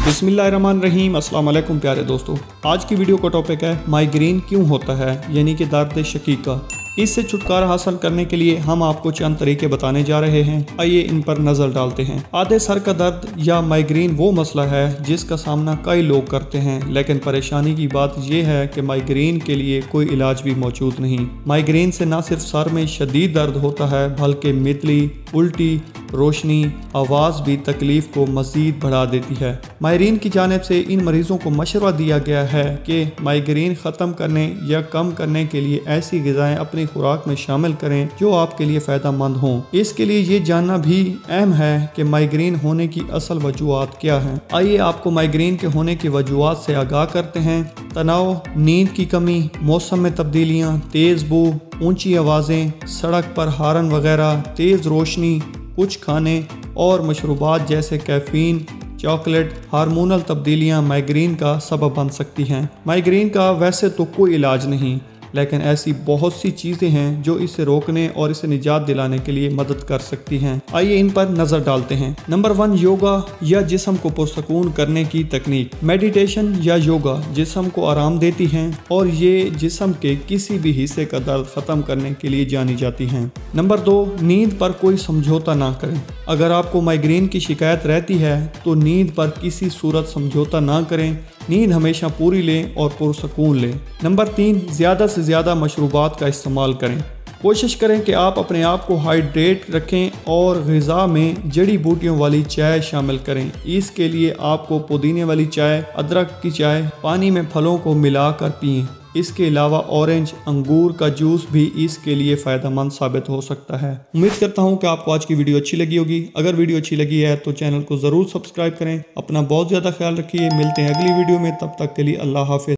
बिस्मिल्लाहिर्रहमानिर्रहीम। अस्सलाम वालेकुम प्यारे दोस्तों, आज की वीडियो का टॉपिक है माइग्रेन क्यों होता है, यानी कि दर्द शकीका। इससे छुटकारा हासिल करने के लिए हम आपको चंद तरीके बताने जा रहे हैं। आइए इन पर नजर डालते हैं। आधे सर का दर्द या माइग्रेन वो मसला है जिसका सामना कई लोग करते हैं, लेकिन परेशानी की बात यह है कि माइग्रेन के लिए कोई इलाज भी मौजूद नहीं। माइग्रेन से न सिर्फ सर में शदीद दर्द होता है, बल्कि मितली, उल्टी, रोशनी, आवाज़ भी तकलीफ को मज़ीद बढ़ा देती है। माहिरीन की जानिब से इन मरीज़ों को मशवरा दिया गया है कि माइग्रेन ख़त्म करने या कम करने के लिए ऐसी ग़िज़ाएँ अपनी खुराक में शामिल करें जो आपके लिए फ़ायदा मंद हों। इसके लिए ये जानना भी अहम है कि माइग्रेन होने की असल वजूहात क्या हैं। आइए आपको माइग्रेन के होने की वजूहात से आगाह करते हैं। तनाव, नींद की कमी, मौसम में तब्दीलियाँ, तेज़ बू, ऊंची आवाज़ें, सड़क पर हारन वगैरह, तेज़ रोशनी, कुछ खाने और मशरूबात जैसे कैफीन, चॉकलेट, हार्मोनल तब्दीलियां माइग्रेन का सबब बन सकती हैं। माइग्रेन का वैसे तो कोई इलाज नहीं, लेकिन ऐसी बहुत सी चीज़ें हैं जो इसे रोकने और इसे निजात दिलाने के लिए मदद कर सकती हैं। आइए इन पर नज़र डालते हैं। नंबर 1, योगा या जिस्म को पुरसकून करने की तकनीक। मेडिटेशन या योगा जिस्म को आराम देती हैं और ये जिस्म के किसी भी हिस्से का दर्द ख़त्म करने के लिए जानी जाती हैं। नंबर 2, नींद पर कोई समझौता ना करें। अगर आपको माइग्रेन की शिकायत रहती है तो नींद पर किसी सूरत समझौता ना करें। नींद हमेशा पूरी लें और पुरसकून लें। नंबर 3, ज़्यादा से ज़्यादा मशरूबात का इस्तेमाल करें। कोशिश करें कि आप अपने आप को हाइड्रेट रखें और ग़िज़ा में जड़ी बूटियों वाली चाय शामिल करें। इसके लिए आपको पुदीने वाली चाय, अदरक की चाय, पानी में फलों को मिलाकर पिएं। इसके अलावा ऑरेंज, अंगूर का जूस भी इसके लिए फ़ायदेमंद साबित हो सकता है। उम्मीद करता हूँ कि आपको आज की वीडियो अच्छी लगी होगी। अगर वीडियो अच्छी लगी है तो चैनल को ज़रूर सब्सक्राइब करें। अपना बहुत ज़्यादा ख्याल रखिए। मिलते हैं अगली वीडियो में, तब तक के लिए अल्लाह हाफ़िज़।